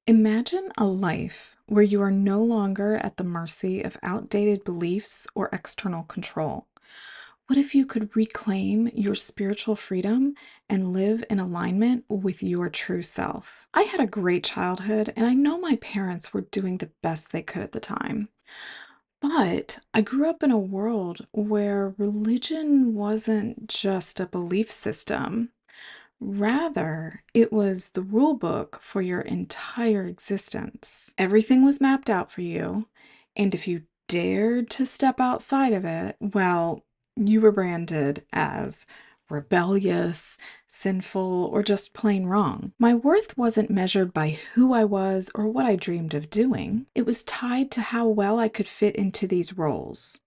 Imagine a life where you are no longer at the mercy of outdated beliefs or external control. What if you could reclaim your spiritual freedom and live in alignment with your true self? I had a great childhood, and I know my parents were doing the best they could at the time. But I grew up in a world where religion wasn't just a belief system. Rather, it was the rule book for your entire existence. Everything was mapped out for you, and if you dared to step outside of it, well, you were branded as rebellious, sinful, or just plain wrong. My worth wasn't measured by who I was or what I dreamed of doing. It was tied to how well I could fit into these roles: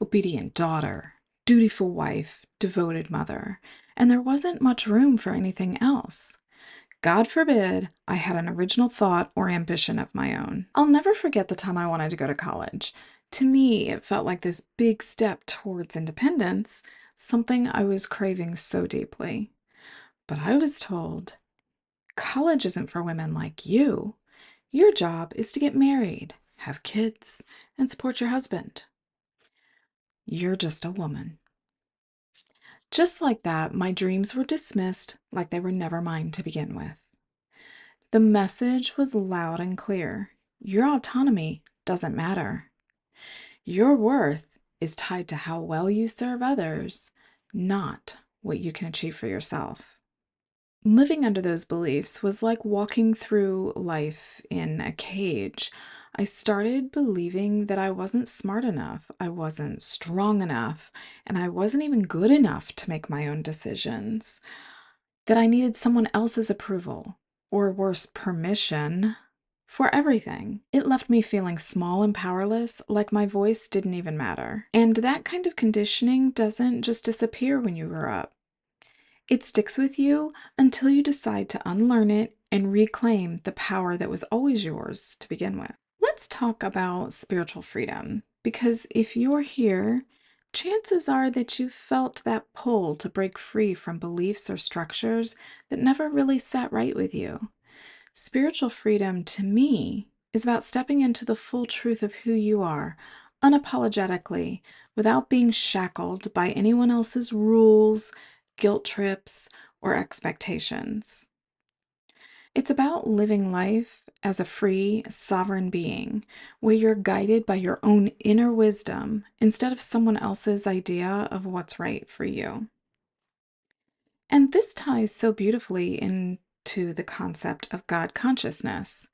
obedient daughter, dutiful wife, devoted mother, and there wasn't much room for anything else. God forbid I had an original thought or ambition of my own. I'll never forget the time I wanted to go to college. To me, it felt like this big step towards independence, something I was craving so deeply. But I was told, college isn't for women like you. Your job is to get married, have kids, and support your husband. You're just a woman. Just like that, my dreams were dismissed like they were never mine to begin with. The message was loud and clear. Your autonomy doesn't matter. Your worth is tied to how well you serve others, not what you can achieve for yourself. Living under those beliefs was like walking through life in a cage. I started believing that I wasn't smart enough, I wasn't strong enough, and I wasn't even good enough to make my own decisions. That I needed someone else's approval, or worse, permission, for everything. It left me feeling small and powerless, like my voice didn't even matter. And that kind of conditioning doesn't just disappear when you grow up. It sticks with you until you decide to unlearn it and reclaim the power that was always yours to begin with. Let's talk about spiritual freedom, because if you're here, chances are that you've felt that pull to break free from beliefs or structures that never really sat right with you. Spiritual freedom, to me, is about stepping into the full truth of who you are, unapologetically, without being shackled by anyone else's rules, guilt trips, or expectations. It's about living life as a free, sovereign being, where you're guided by your own inner wisdom instead of someone else's idea of what's right for you. And this ties so beautifully into the concept of God consciousness.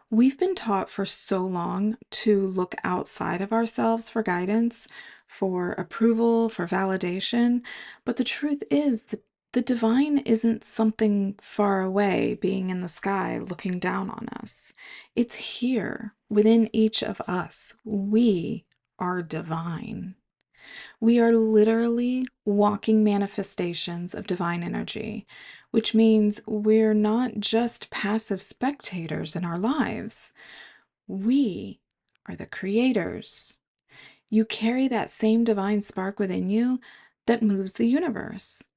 We've been taught for so long to look outside of ourselves for guidance, for approval, for validation, but the truth is that the divine isn't something far away, being in the sky, looking down on us. It's here, within each of us. We are divine. We are literally walking manifestations of divine energy, which means we're not just passive spectators in our lives. We are the creators. You carry that same divine spark within you that moves the universe.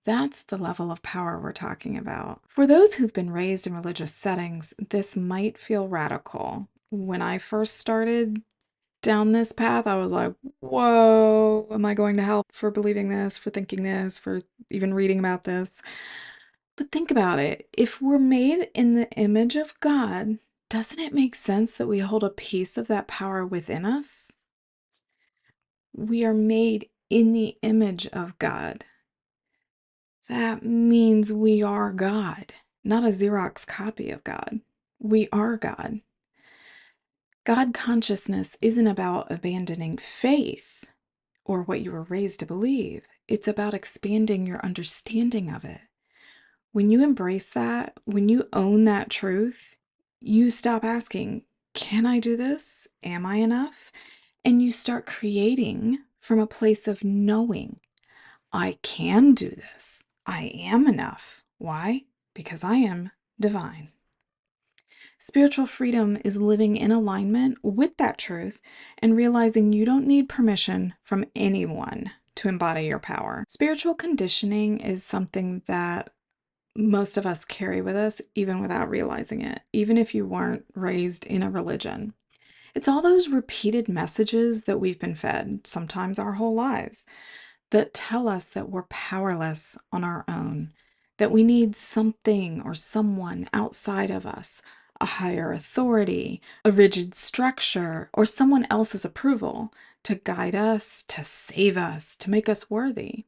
That's the level of power we're talking about. For those who've been raised in religious settings, this might feel radical. When I first started down this path, I was like, whoa, am I going to hell for believing this, for thinking this, for even reading about this? But think about it. If we're made in the image of God, doesn't it make sense that we hold a piece of that power within us? We are made in the image of God. That means we are God, not a Xerox copy of God. We are God. God consciousness isn't about abandoning faith or what you were raised to believe. It's about expanding your understanding of it. When you embrace that, when you own that truth, you stop asking, can I do this? Am I enough? And you start creating from a place of knowing, I can do this. I am enough. Why? Because I am divine. Spiritual freedom is living in alignment with that truth and realizing you don't need permission from anyone to embody your power. Spiritual conditioning is something that most of us carry with us even without realizing it, even if you weren't raised in a religion. It's all those repeated messages that we've been fed, sometimes our whole lives, that tell us that we're powerless on our own, that we need something or someone outside of us, a higher authority, a rigid structure, or someone else's approval to guide us, to save us, to make us worthy.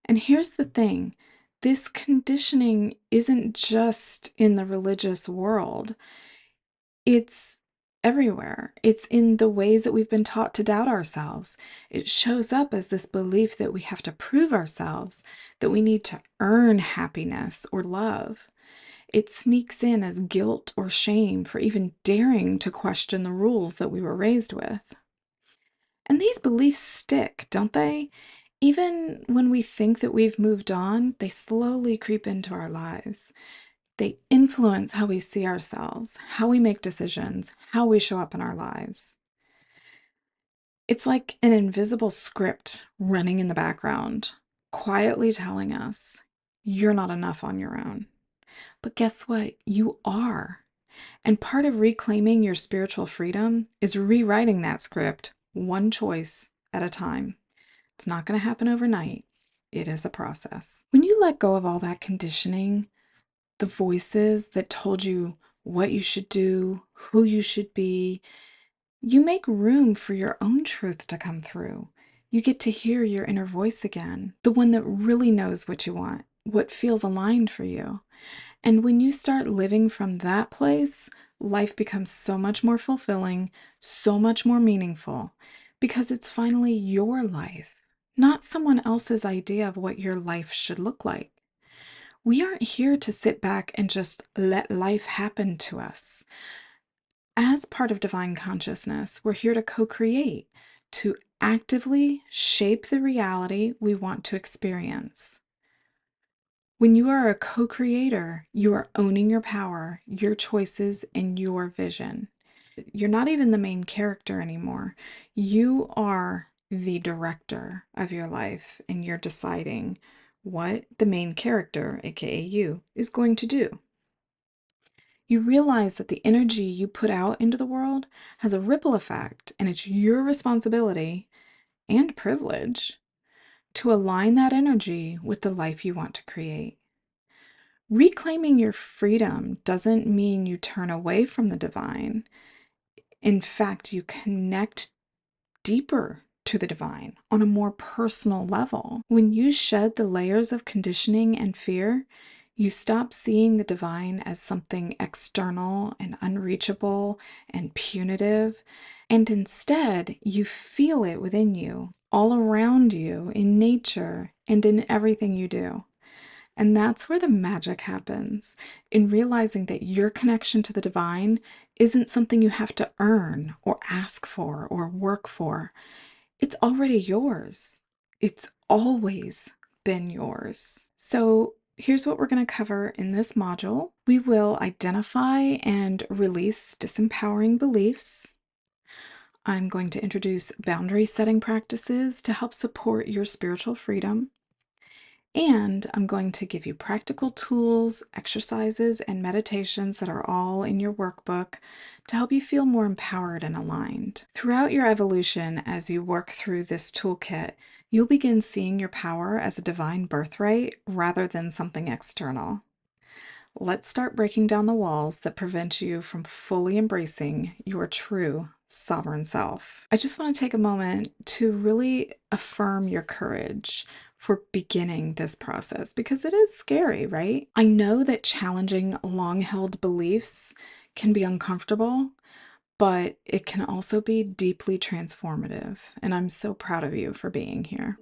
And here's the thing, this conditioning isn't just in the religious world. It's everywhere. It's in the ways that we've been taught to doubt ourselves. It shows up as this belief that we have to prove ourselves, that we need to earn happiness or love. It sneaks in as guilt or shame for even daring to question the rules that we were raised with. And these beliefs stick, don't they? Even when we think that we've moved on, they slowly creep into our lives. They influence how we see ourselves, how we make decisions, how we show up in our lives. It's like an invisible script running in the background, quietly telling us, you're not enough on your own. But guess what? You are. And part of reclaiming your spiritual freedom is rewriting that script one choice at a time. It's not going to happen overnight. It is a process. When you let go of all that conditioning, the voices that told you what you should do, who you should be, you make room for your own truth to come through. You get to hear your inner voice again, the one that really knows what you want, what feels aligned for you. And when you start living from that place, life becomes so much more fulfilling, so much more meaningful, because it's finally your life, not someone else's idea of what your life should look like. We aren't here to sit back and just let life happen to us. As part of divine consciousness, we're here to co-create, to actively shape the reality we want to experience. When you are a co-creator, you are owning your power, your choices, and your vision. You're not even the main character anymore. You are the director of your life, and you're deciding what the main character, aka you, is going to do. You realize that the energy you put out into the world has a ripple effect, and it's your responsibility and privilege to align that energy with the life you want to create. Reclaiming your freedom doesn't mean you turn away from the divine. In fact, you connect deeper to the divine on a more personal level. When you shed the layers of conditioning and fear, you stop seeing the divine as something external and unreachable and punitive, and instead you feel it within you, all around you, in nature, and in everything you do. And that's where the magic happens, in realizing that your connection to the divine isn't something you have to earn or ask for or work for. It's already yours. It's always been yours. So here's what we're going to cover in this module. We will identify and release disempowering beliefs. I'm going to introduce boundary setting practices to help support your spiritual freedom. And I'm going to give you practical tools, exercises, and meditations that are all in your workbook to help you feel more empowered and aligned. Throughout your evolution, as you work through this toolkit, you'll begin seeing your power as a divine birthright rather than something external. Let's start breaking down the walls that prevent you from fully embracing your true sovereign self. I just want to take a moment to really affirm your courage for beginning this process because it is scary, right? I know that challenging long-held beliefs can be uncomfortable, but it can also be deeply transformative, and I'm so proud of you for being here.